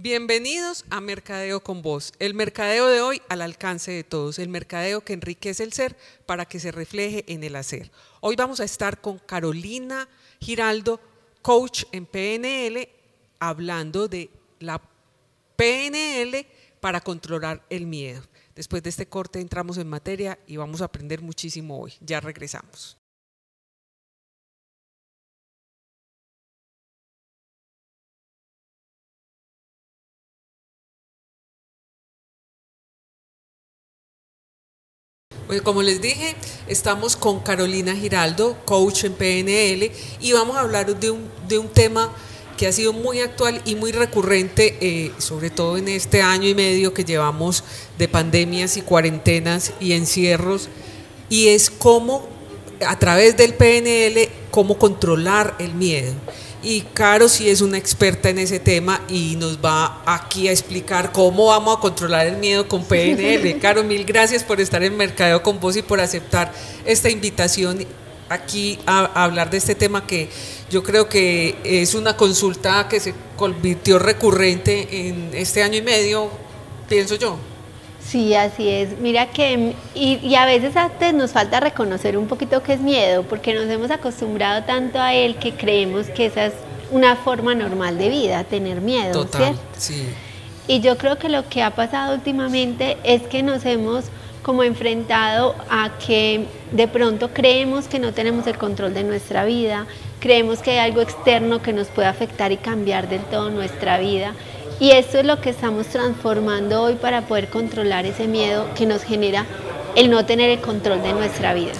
Bienvenidos a Mercadeo con Voz, el mercadeo de hoy al alcance de todos, el mercadeo que enriquece el ser para que se refleje en el hacer. Hoy vamos a estar con Carolina Giraldo, coach en PNL, hablando de la PNL para controlar el miedo. Después de este corte entramos en materia y vamos a aprender muchísimo hoy. Ya regresamos. Pues como les dije, estamos con Carolina Giraldo, coach en PNL, y vamos a hablar de un tema que ha sido muy actual y muy recurrente, sobre todo en este año y medio que llevamos de pandemias y cuarentenas y encierros, y es cómo, a través del PNL, cómo controlar el miedo. Y Caro sí es una experta en ese tema y nos va aquí a explicar cómo vamos a controlar el miedo con PNL. Caro, mil gracias por estar en Mercadeo con Voz y por aceptar esta invitación aquí a hablar de este tema que yo creo que es una consulta que se convirtió recurrente en este año y medio, pienso yo. Sí, así es. Mira que, y a veces antes nos falta reconocer un poquito qué es miedo, porque nos hemos acostumbrado tanto a él que creemos que esa es una forma normal de vida, tener miedo. Total, ¿cierto? sí. Y yo creo que lo que ha pasado últimamente es que nos hemos como enfrentado a que de pronto creemos que no tenemos el control de nuestra vida, creemos que hay algo externo que nos puede afectar y cambiar del todo nuestra vida. Y esto es lo que estamos transformando hoy para poder controlar ese miedo que nos genera el no tener el control de nuestra vida.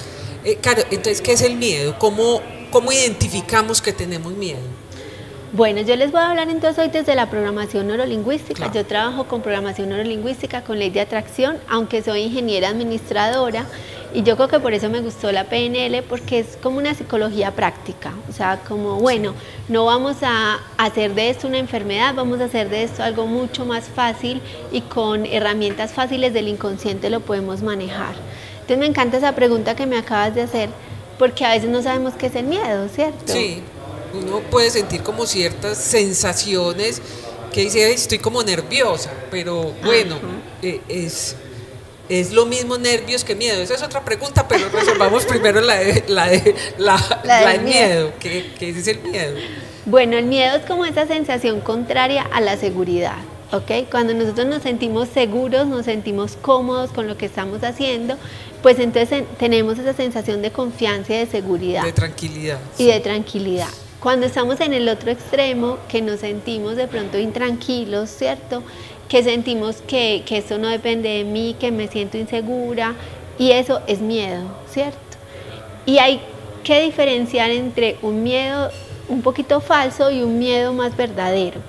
Caro, entonces, ¿qué es el miedo? ¿Cómo identificamos que tenemos miedo? Bueno, yo les voy a hablar entonces hoy desde la programación neurolingüística. Claro. Yo trabajo con programación neurolingüística, con ley de atracción, aunque soy ingeniera administradora, y yo creo que por eso me gustó la PNL, porque es como una psicología práctica. O sea, como, bueno, no vamos a hacer de esto una enfermedad, vamos a hacer de esto algo mucho más fácil y con herramientas fáciles del inconsciente lo podemos manejar. Entonces me encanta esa pregunta que me acabas de hacer, porque a veces no sabemos qué es el miedo, ¿cierto? Sí, uno puede sentir como ciertas sensaciones que dice, "Ay, estoy como nerviosa", pero bueno, es lo mismo nervios que miedo. Esa es otra pregunta, pero resolvamos primero la del miedo. ¿Qué es el miedo? Bueno, el miedo es como esa sensación contraria a la seguridad, ¿ok? Cuando nosotros nos sentimos seguros, nos sentimos cómodos con lo que estamos haciendo, pues entonces tenemos esa sensación de confianza y de seguridad. De tranquilidad. Y de tranquilidad. Cuando estamos en el otro extremo, que nos sentimos de pronto intranquilos, ¿cierto? Que sentimos que esto no depende de mí, que me siento insegura, y eso es miedo, ¿cierto? Y hay que diferenciar entre un miedo un poquito falso y un miedo más verdadero.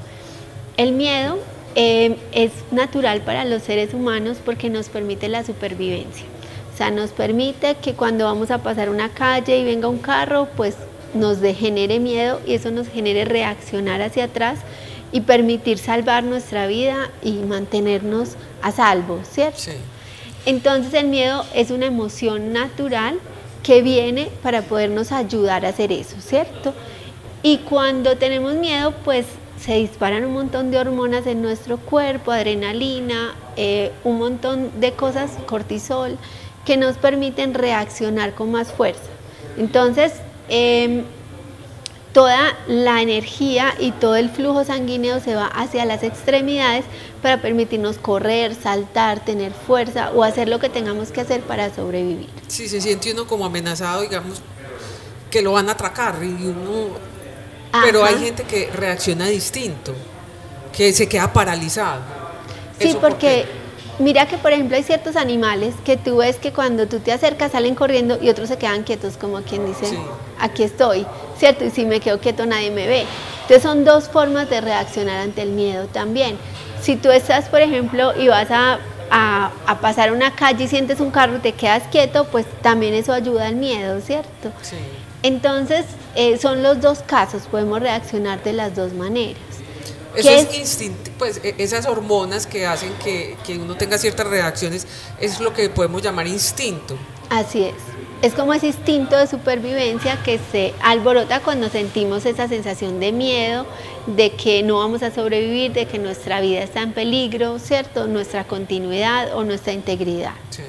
El miedo es natural para los seres humanos porque nos permite la supervivencia. O sea, nos permite que cuando vamos a pasar una calle y venga un carro, pues nos genere miedo y eso nos genere reaccionar hacia atrás y permitir salvar nuestra vida y mantenernos a salvo, ¿cierto? Sí. Entonces el miedo es una emoción natural que viene para podernos ayudar a hacer eso, ¿cierto? Y cuando tenemos miedo, pues se disparan un montón de hormonas en nuestro cuerpo, adrenalina, un montón de cosas, cortisol, que nos permiten reaccionar con más fuerza. Entonces, toda la energía y todo el flujo sanguíneo se va hacia las extremidades para permitirnos correr, saltar, tener fuerza o hacer lo que tengamos que hacer para sobrevivir. Sí, se siente uno como amenazado, digamos, que lo van a atracar y uno... Pero hay gente que reacciona distinto, que se queda paralizado. Sí, porque mira que por ejemplo hay ciertos animales que tú ves que cuando tú te acercas salen corriendo y otros se quedan quietos, como quien dice, sí, aquí estoy, ¿cierto? Y si me quedo quieto nadie me ve. Entonces son dos formas de reaccionar ante el miedo también. Si tú estás, por ejemplo, y vas a pasar una calle y sientes un carro y te quedas quieto, pues también eso ayuda al miedo, ¿cierto? Sí. Entonces son los dos casos, podemos reaccionar de las dos maneras. Eso es instinto, pues esas hormonas que hacen que uno tenga ciertas reacciones es lo que podemos llamar instinto. Así es. Es como ese instinto de supervivencia que se alborota cuando sentimos esa sensación de miedo, de que no vamos a sobrevivir, de que nuestra vida está en peligro, ¿cierto? Nuestra continuidad o nuestra integridad. Sí.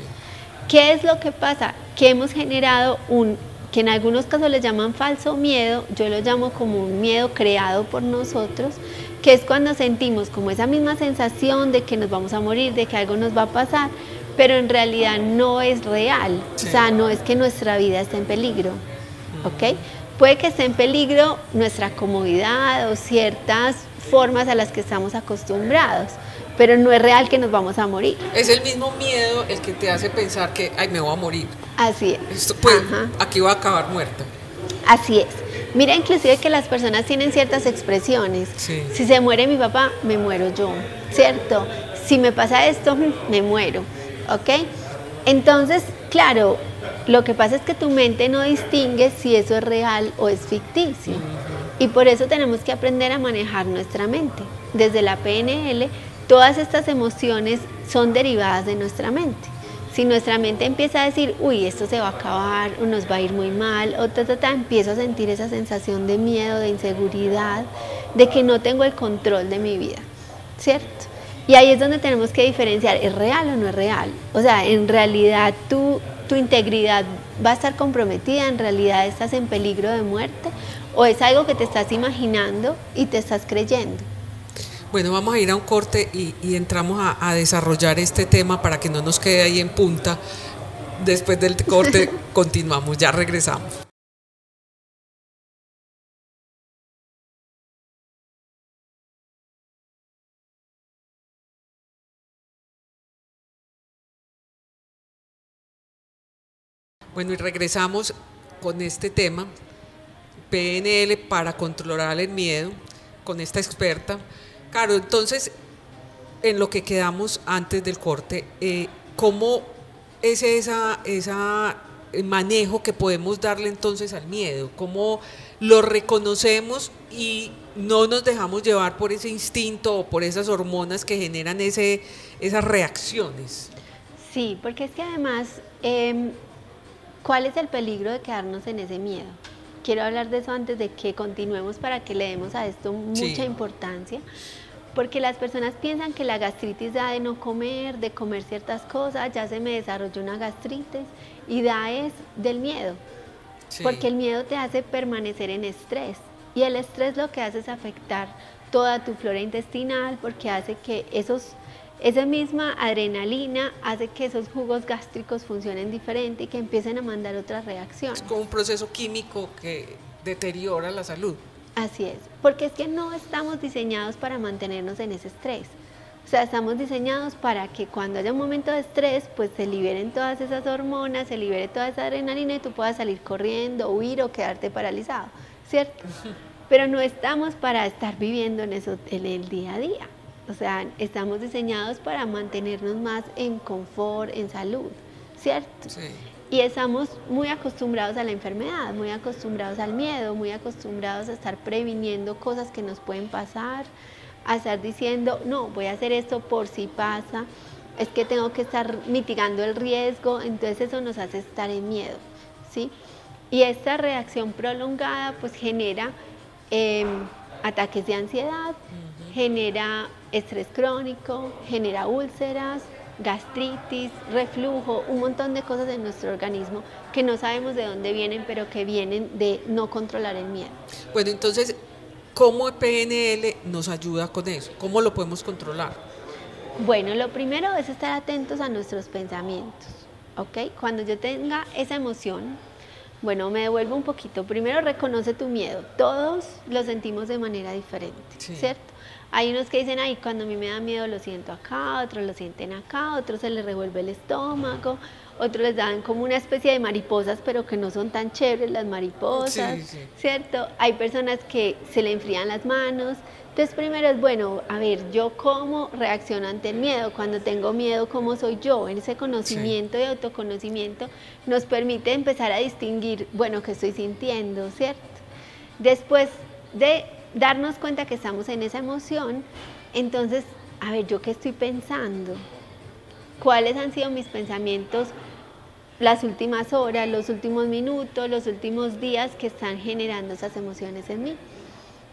¿Qué es lo que pasa? Que hemos generado que en algunos casos le llaman falso miedo, yo lo llamo como un miedo creado por nosotros, que es cuando sentimos como esa misma sensación de que nos vamos a morir, de que algo nos va a pasar, pero en realidad no es real, Sí. o sea, no es que nuestra vida esté en peligro, ¿ok? Puede que esté en peligro nuestra comodidad o ciertas formas a las que estamos acostumbrados, pero no es real que nos vamos a morir. Es el mismo miedo el que te hace pensar que, ay, me voy a morir. Así es. Esto, pues, Ajá. aquí voy a acabar muerta. Así es. Mira, inclusive que las personas tienen ciertas expresiones. Sí. Si se muere mi papá, me muero yo, ¿cierto? Si me pasa esto, me muero, ¿ok? Entonces, claro, lo que pasa es que tu mente no distingue si eso es real o es ficticio. Y por eso tenemos que aprender a manejar nuestra mente. Desde la PNL, todas estas emociones son derivadas de nuestra mente. Si nuestra mente empieza a decir, uy, esto se va a acabar, o nos va a ir muy mal, o empiezo a sentir esa sensación de miedo, de inseguridad, de que no tengo el control de mi vida, ¿cierto? Y ahí es donde tenemos que diferenciar, ¿es real o no es real? O sea, en realidad tu integridad va a estar comprometida, en realidad estás en peligro de muerte, o es algo que te estás imaginando y te estás creyendo. Bueno, vamos a ir a un corte y entramos a desarrollar este tema para que no nos quede ahí en punta. Después del corte continuamos, ya regresamos. Bueno, y regresamos con este tema, PNL para controlar el miedo, con esta experta. Claro, entonces, en lo que quedamos antes del corte, ¿cómo es esa manejo que podemos darle entonces al miedo? ¿Cómo lo reconocemos y no nos dejamos llevar por ese instinto o por esas hormonas que generan esas reacciones? Sí, porque es que además, ¿cuál es el peligro de quedarnos en ese miedo? Quiero hablar de eso antes de que continuemos para que le demos a esto mucha importancia. Porque las personas piensan que la gastritis da de no comer, de comer ciertas cosas, ya se me desarrolló una gastritis y da es del miedo. Sí. Porque el miedo te hace permanecer en estrés y el estrés lo que hace es afectar toda tu flora intestinal porque hace que esa misma adrenalina hace que esos jugos gástricos funcionen diferente y que empiecen a mandar otras reacciones. Es como un proceso químico que deteriora la salud. Así es, porque es que no estamos diseñados para mantenernos en ese estrés. O sea, estamos diseñados para que cuando haya un momento de estrés, pues se liberen todas esas hormonas, se libere toda esa adrenalina y tú puedas salir corriendo, huir o quedarte paralizado, ¿cierto? Pero no estamos para estar viviendo en eso en el día a día. O sea, estamos diseñados para mantenernos más en confort, en salud, ¿cierto? Sí. Y estamos muy acostumbrados a la enfermedad, muy acostumbrados al miedo, muy acostumbrados a estar previniendo cosas que nos pueden pasar, a estar diciendo, no, voy a hacer esto por si pasa, es que tengo que estar mitigando el riesgo, entonces eso nos hace estar en miedo, ¿sí? Y esta reacción prolongada pues genera ataques de ansiedad, genera estrés crónico, genera úlceras, gastritis, reflujo, un montón de cosas en nuestro organismo que no sabemos de dónde vienen, pero que vienen de no controlar el miedo. Bueno, entonces, ¿cómo PNL nos ayuda con eso? ¿Cómo lo podemos controlar? Bueno, lo primero es estar atentos a nuestros pensamientos, ¿ok? Cuando yo tenga esa emoción, bueno, me devuelvo un poquito. Primero reconoce tu miedo. Todos lo sentimos de manera diferente, sí. ¿Cierto? Hay unos que dicen, ay, cuando a mí me da miedo lo siento acá, otros lo sienten acá, otros se les revuelve el estómago, otros les dan como una especie de mariposas, pero que no son tan chéveres las mariposas, sí, sí. ¿Cierto? Hay personas que se le enfrían las manos. Entonces primero es, bueno, a ver, yo cómo reacciono ante el miedo, cuando tengo miedo, ¿cómo soy yo? En ese conocimiento y autoconocimiento nos permite empezar a distinguir, bueno, qué estoy sintiendo, ¿cierto? Después de darnos cuenta que estamos en esa emoción, entonces, a ver, ¿yo qué estoy pensando? ¿Cuáles han sido mis pensamientos las últimas horas, los últimos minutos, los últimos días que están generando esas emociones en mí.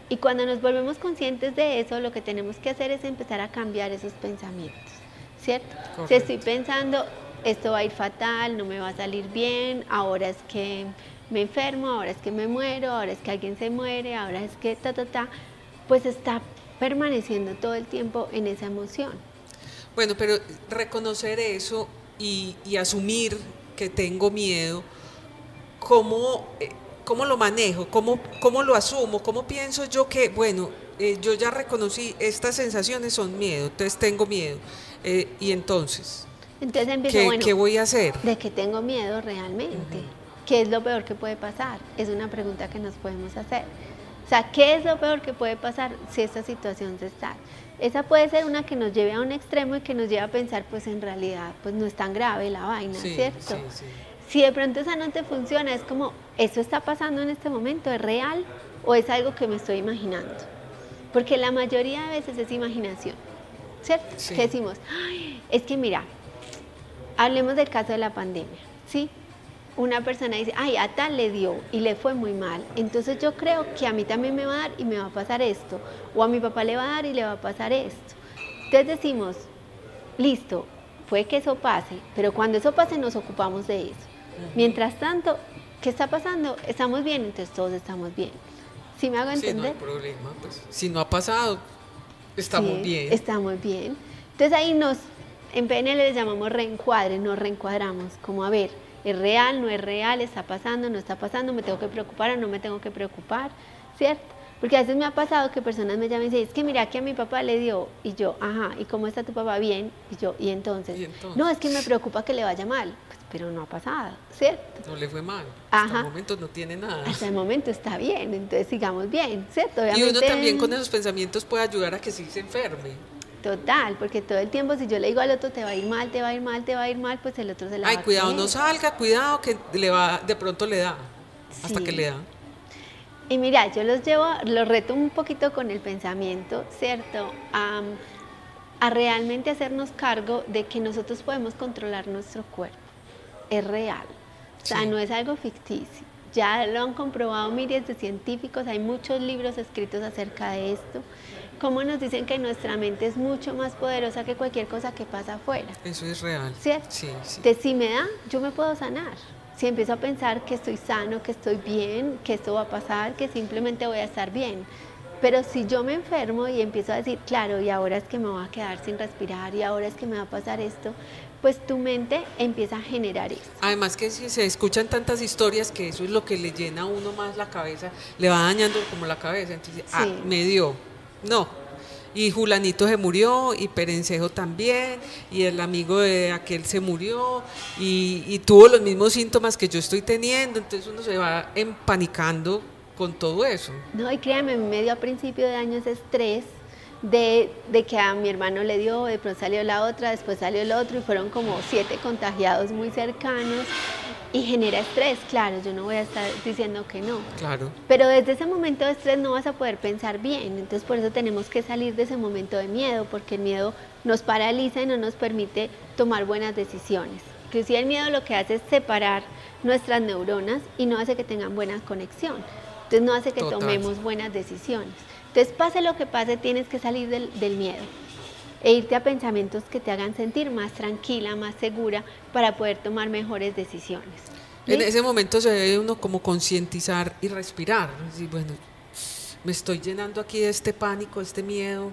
Y cuando nos volvemos conscientes de eso, lo que tenemos que hacer es empezar a cambiar esos pensamientos, ¿cierto? Correcto. Si estoy pensando, esto va a ir fatal, no me va a salir bien, ahora es que me enfermo, ahora es que me muero, ahora es que alguien se muere, ahora es que pues está permaneciendo todo el tiempo en esa emoción. Bueno, pero reconocer eso y asumir que tengo miedo, ¿cómo lo manejo? ¿Cómo lo asumo? ¿Cómo pienso yo que, bueno, yo ya reconocí, estas sensaciones son miedo, entonces tengo miedo? Y entonces, Entonces empiezo, ¿qué voy a hacer? ¿de qué tengo miedo realmente? ¿Qué es lo peor que puede pasar? Es una pregunta que nos podemos hacer. O sea, ¿qué es lo peor que puede pasar si esta situación se está? Esa puede ser una que nos lleve a un extremo y que nos lleve a pensar, pues en realidad, pues no es tan grave la vaina, Sí, ¿cierto? sí, sí. Si de pronto esa no te funciona, es como, ¿esto está pasando en este momento? ¿Es real o es algo que me estoy imaginando? Porque la mayoría de veces es imaginación, ¿cierto? Sí. Que decimos, ay, es que mira, hablemos del caso de la pandemia, ¿sí? Una persona dice, ay, a tal le dio y le fue muy mal, entonces yo creo que a mí también me va a dar y me va a pasar esto, o a mi papá le va a dar y le va a pasar esto. Entonces decimos, listo, puede que eso pase, pero cuando eso pase nos ocupamos de eso. Mientras tanto, ¿qué está pasando? Estamos bien, entonces todos estamos bien. ¿Sí me hago Sí, no hay entender? problema, pues, si no ha pasado, estamos Sí, bien. estamos bien. Entonces ahí en PNL les llamamos reencuadre, nos reencuadramos, como a ver, ¿es real, no es real, está pasando, no está pasando, me tengo que preocupar o no me tengo que preocupar, ¿cierto? Porque a veces me ha pasado que personas me llaman y dicen, es que mira que a mi papá le dio, y yo, ajá, ¿y cómo está tu papá? Bien, y yo, ¿y entonces? No, es que me preocupa que le vaya mal, pues, pero no ha pasado, ¿cierto? No le fue mal, Ajá. hasta el momento no tiene nada. Hasta el momento está bien, entonces sigamos bien, ¿cierto? Y Obviamente, uno también con esos pensamientos puede ayudar a que sí se enferme. total, porque todo el tiempo si yo le digo al otro te va a ir mal, te va a ir mal, te va a ir mal, pues el otro se la va a Cuidado, creer. no salga, cuidado que de pronto le da, hasta Sí. que le da. Y mira, yo los reto un poquito con el pensamiento, ¿cierto? A realmente hacernos cargo de que nosotros podemos controlar nuestro cuerpo. Es real. O sea, Sí. no es algo ficticio. Ya lo han comprobado miles de científicos, hay muchos libros escritos acerca de esto. Cómo nos dicen que nuestra mente es mucho más poderosa que cualquier cosa que pasa afuera. Eso es real. ¿Cierto? Sí, sí. Entonces, si me da, yo me puedo sanar. Si empiezo a pensar que estoy sano, que estoy bien, que esto va a pasar, que simplemente voy a estar bien. Pero si yo me enfermo y empiezo a decir, claro, y ahora es que me voy a quedar sin respirar, y ahora es que me va a pasar esto, pues tu mente empieza a generar eso. Además que si se escuchan tantas historias que eso es lo que le llena a uno más la cabeza, le va dañando como la cabeza. Entonces, Sí. me dio. No. Y Julanito se murió, y Perencejo también, y el amigo de aquel se murió, y tuvo los mismos síntomas que yo estoy teniendo, entonces uno se va empanicando con todo eso. No, y créanme, me dio a principio de año ese estrés de que a mi hermano le dio, de pronto salió la otra, después salió el otro, y fueron como 7 contagiados muy cercanos, y genera estrés, claro, yo no voy a estar diciendo que no. Claro. Pero desde ese momento de estrés no vas a poder pensar bien, entonces por eso tenemos que salir de ese momento de miedo, porque el miedo nos paraliza y no nos permite tomar buenas decisiones. Inclusive el miedo lo que hace es separar nuestras neuronas y no hace que tengan buena conexión, entonces no hace que Total. tomemos buenas decisiones. Entonces pase lo que pase, tienes que salir del miedo e irte a pensamientos que te hagan sentir más tranquila, más segura, para poder tomar mejores decisiones. En ¿Sí? ese momento se debe uno como concientizar y respirar. Decir, bueno, me estoy llenando aquí de este pánico, de este miedo,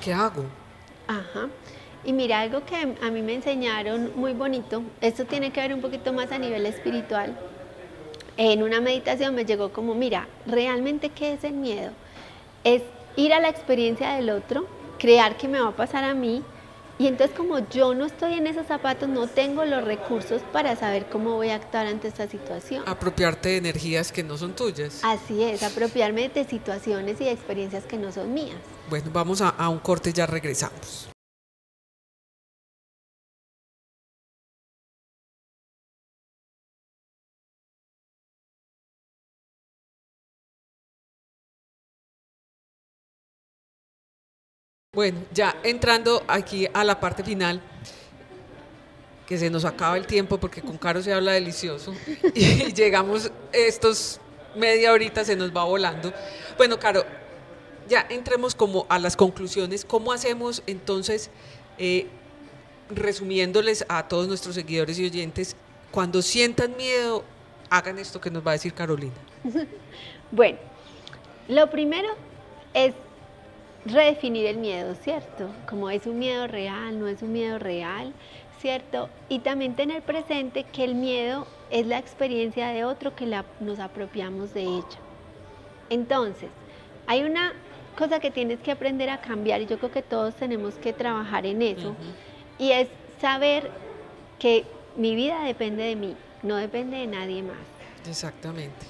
¿qué hago? Ajá. Y mira, algo que a mí me enseñaron muy bonito, esto tiene que ver un poquito más a nivel espiritual. En una meditación me llegó como, mira, realmente ¿qué es el miedo? Es ir a la experiencia del otro, crear que me va a pasar a mí, y entonces como yo no estoy en esos zapatos, no tengo los recursos para saber cómo voy a actuar ante esta situación. Apropiarte de energías que no son tuyas. Así es, apropiarme de situaciones y de experiencias que no son mías. Bueno, vamos a un corte, ya regresamos. Bueno, ya entrando aquí a la parte final, que se nos acaba el tiempo porque con Caro se habla delicioso y llegamos estos media horita se nos va volando. Bueno, Caro, ya entremos como a las conclusiones. ¿Cómo hacemos entonces, resumiéndoles a todos nuestros seguidores y oyentes, cuando sientan miedo, hagan esto que nos va a decir Carolina? Bueno, lo primero es redefinir el miedo, ¿cierto? Como es un miedo real, no es un miedo real, ¿cierto? Y también tener presente que el miedo es la experiencia de otro que nos apropiamos de ella. Entonces, hay una cosa que tienes que aprender a cambiar y yo creo que todos tenemos que trabajar en eso, y es saber que mi vida depende de mí, no depende de nadie más. Exactamente.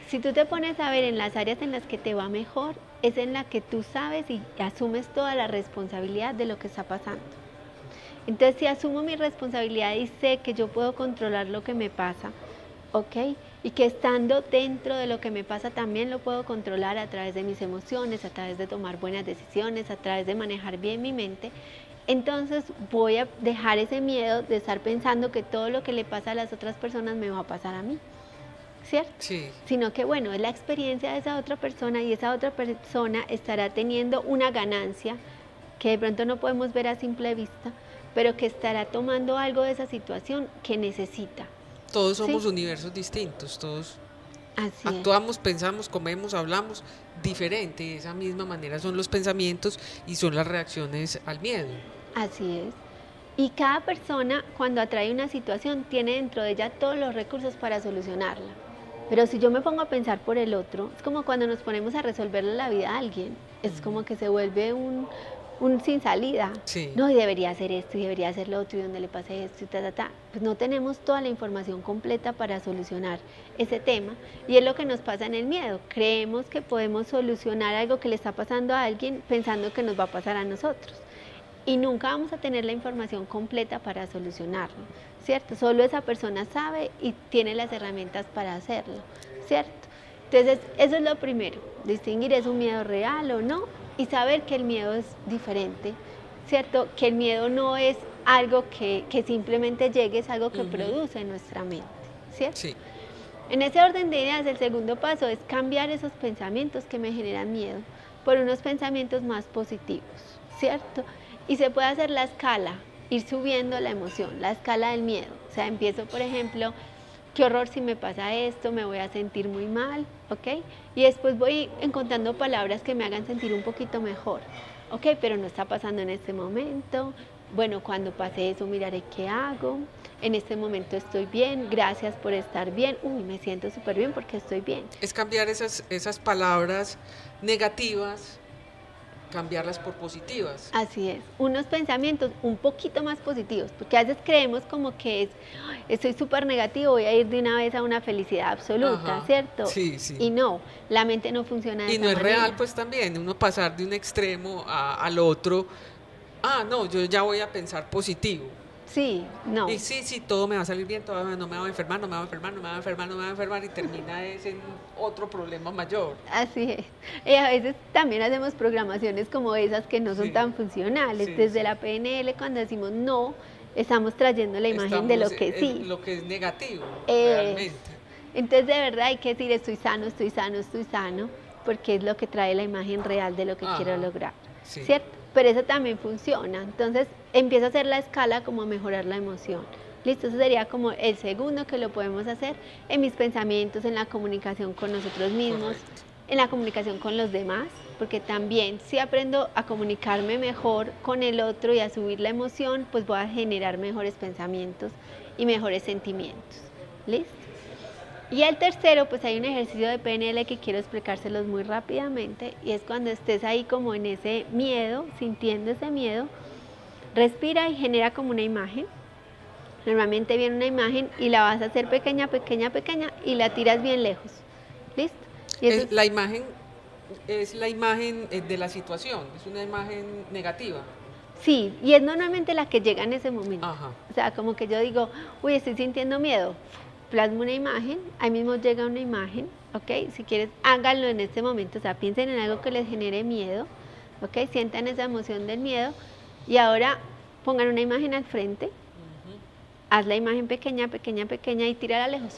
Si tú te pones a ver en las áreas en las que te va mejor, es en la que tú sabes y asumes toda la responsabilidad de lo que está pasando. Entonces, si asumo mi responsabilidad y sé que yo puedo controlar lo que me pasa, ¿ok? Y que estando dentro de lo que me pasa también lo puedo controlar a través de mis emociones, a través de tomar buenas decisiones, a través de manejar bien mi mente, entonces voy a dejar ese miedo de estar pensando que todo lo que le pasa a las otras personas me va a pasar a mí, ¿cierto? Sí. Sino que bueno, es la experiencia de esa otra persona y esa otra persona estará teniendo una ganancia que de pronto no podemos ver a simple vista, pero que estará tomando algo de esa situación que necesita. Todos somos universos distintos, todos actuamos, pensamos, comemos, hablamos diferente, de esa misma manera son los pensamientos y son las reacciones al miedo. Así es. Y cada persona cuando atrae una situación tiene dentro de ella todos los recursos para solucionarla. Pero si yo me pongo a pensar por el otro, es como cuando nos ponemos a resolverle la vida a alguien, es como que se vuelve un sin salida. Sí. No, y debería hacer esto, y debería hacer lo otro, y donde le pase esto, y Pues no tenemos toda la información completa para solucionar ese tema, y es lo que nos pasa en el miedo. Creemos que podemos solucionar algo que le está pasando a alguien pensando que nos va a pasar a nosotros. Y nunca vamos a tener la información completa para solucionarlo, ¿cierto? Solo esa persona sabe y tiene las herramientas para hacerlo, ¿cierto? Entonces, eso es lo primero, distinguir es un miedo real o no, y saber que el miedo es diferente, ¿cierto? Que el miedo no es algo que simplemente llegue, es algo que produce en nuestra mente, ¿cierto? Sí. En ese orden de ideas, el segundo paso es cambiar esos pensamientos que me generan miedo por unos pensamientos más positivos, ¿cierto? Y se puede hacer la escala, ir subiendo la emoción, la escala del miedo. O sea, empiezo, por ejemplo, qué horror si me pasa esto, me voy a sentir muy mal, ¿ok? Y después voy encontrando palabras que me hagan sentir un poquito mejor, ¿ok? Pero no está pasando en este momento. Bueno, cuando pase eso miraré qué hago. En este momento estoy bien, gracias por estar bien. Uy, me siento súper bien porque estoy bien. Es cambiar esas palabras negativas, cambiarlas por positivas. Así es, unos pensamientos un poquito más positivos, porque a veces creemos como que estoy súper negativo, voy a ir de una vez a una felicidad absoluta, ¿cierto? Sí, sí. Y no, la mente no funciona de esa manera. Y no es real, pues también, uno pasar de un extremo al otro, no, yo ya voy a pensar positivo. Sí, no. Y sí, todo me va a salir bien, todo no me va a enfermar, no me va a enfermar, no me va a enfermar, no me va a enfermar, y termina en otro problema mayor. Así es. Y a veces también hacemos programaciones como esas que no son tan funcionales. Desde la PNL, cuando decimos no, estamos trayendo la imagen de lo que sí. Lo que es negativo, realmente. Entonces, de verdad hay que decir estoy sano, estoy sano, estoy sano, porque es lo que trae la imagen real de lo que quiero lograr, ¿cierto? Pero eso también funciona. Entonces, empiezo a hacer la escala como a mejorar la emoción. Listo, eso sería como el segundo que lo podemos hacer en mis pensamientos, en la comunicación con nosotros mismos, en la comunicación con los demás, porque también si aprendo a comunicarme mejor con el otro y a subir la emoción, pues voy a generar mejores pensamientos y mejores sentimientos. ¿Listo? Y el tercero, pues hay un ejercicio de PNL que quiero explicárselos muy rápidamente, y es cuando estés ahí como en ese miedo, sintiendo ese miedo, respira y genera como una imagen. Normalmente viene una imagen y la vas a hacer pequeña, pequeña, pequeña, y la tiras bien lejos. ¿Listo? Y eso la imagen es la imagen de la situación, es una imagen negativa. Sí, y es normalmente la que llega en ese momento. Ajá. O sea, como que yo digo, uy, estoy sintiendo miedo. Plasmo una imagen, ahí mismo llega una imagen, ¿ok? Si quieres, háganlo en este momento, o sea, piensen en algo que les genere miedo, ¿ok? Sientan esa emoción del miedo y ahora pongan una imagen al frente haz la imagen pequeña, pequeña, pequeña y tírala lejos.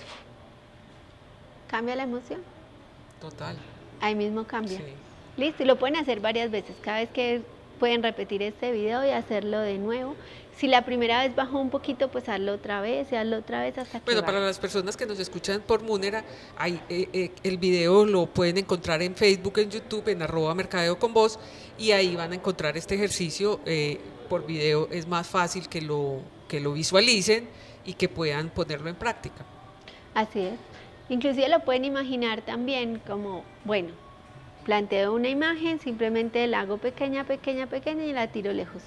Cambia la emoción. Total. Ahí mismo cambia. Sí. Listo, y lo pueden hacer varias veces. Cada vez que pueden repetir este video y hacerlo de nuevo. Si la primera vez bajó un poquito, pues hazlo otra vez y hazlo otra vez hasta que Bueno, baje. para las personas que nos escuchan por Munera, el video lo pueden encontrar en Facebook, en YouTube, en @mercadeo con voz, y ahí van a encontrar este ejercicio por video. Es más fácil que lo visualicen y que puedan ponerlo en práctica. Así es. Inclusive lo pueden imaginar también como, bueno, planteo una imagen, simplemente la hago pequeña, pequeña, pequeña y la tiro lejos.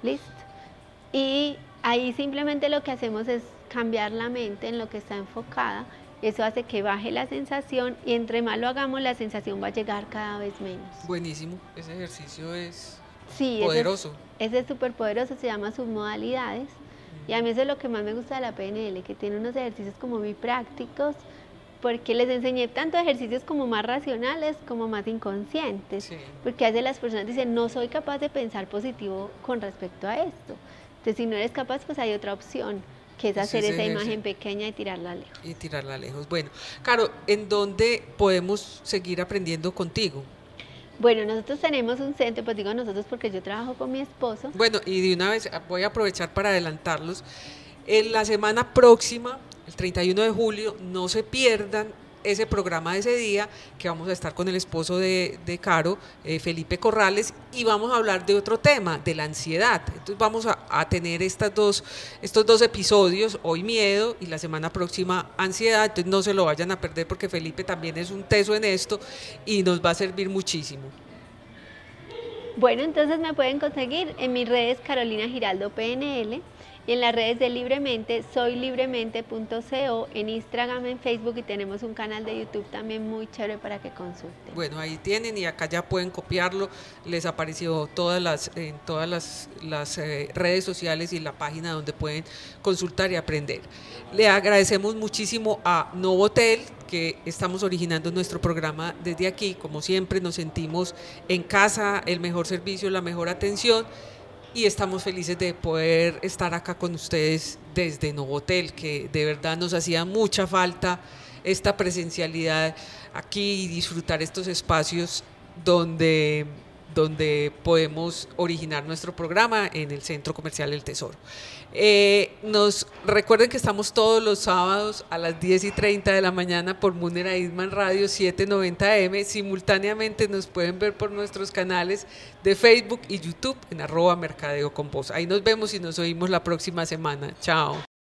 Listo. Y ahí simplemente lo que hacemos es cambiar la mente en lo que está enfocada. Eso hace que baje la sensación y entre más lo hagamos, la sensación va a llegar cada vez menos. Buenísimo, ese ejercicio es Sí, poderoso. Ese es súper poderoso, se llama submodalidades. Y a mí eso es lo que más me gusta de la PNL, que tiene unos ejercicios como muy prácticos, porque les enseñé tanto ejercicios como más racionales como más inconscientes. Sí. Porque a veces las personas dicen, no soy capaz de pensar positivo con respecto a esto. Entonces, si no eres capaz, pues hay otra opción, que es hacer esa imagen pequeña y tirarla lejos. Y tirarla lejos. Bueno, Caro, ¿en dónde podemos seguir aprendiendo contigo? Bueno, nosotros tenemos un centro, pues digo nosotros porque yo trabajo con mi esposo. Bueno, y de una vez voy a aprovechar para adelantarlos. En la semana próxima, el 31 de julio, no se pierdan ese programa de ese día, que vamos a estar con el esposo de Caro, Felipe Corrales, y vamos a hablar de otro tema, de la ansiedad. Entonces vamos a tener estos dos episodios, hoy miedo y la semana próxima ansiedad. Entonces no se lo vayan a perder porque Felipe también es un teso en esto y nos va a servir muchísimo. Bueno, entonces me pueden conseguir en mis redes Carolina Giraldo PNL y en las redes de Libremente, soylibremente.co, en Instagram, en Facebook, y tenemos un canal de YouTube también muy chévere para que consulten. Bueno, ahí tienen, y acá ya pueden copiarlo, les apareció en todas las redes sociales y la página donde pueden consultar y aprender. Le agradecemos muchísimo a Novotel, que estamos originando nuestro programa desde aquí. Como siempre, nos sentimos en casa, el mejor servicio, la mejor atención, y estamos felices de poder estar acá con ustedes desde Novotel, que de verdad nos hacía mucha falta esta presencialidad aquí y disfrutar estos espacios donde podemos originar nuestro programa en el Centro Comercial El Tesoro. Nos recuerden que estamos todos los sábados a las 10:30 de la mañana por Munera Isman Radio 790M. Simultáneamente nos pueden ver por nuestros canales de Facebook y YouTube en @mercadeo con voz. Ahí nos vemos y nos oímos la próxima semana. Chao.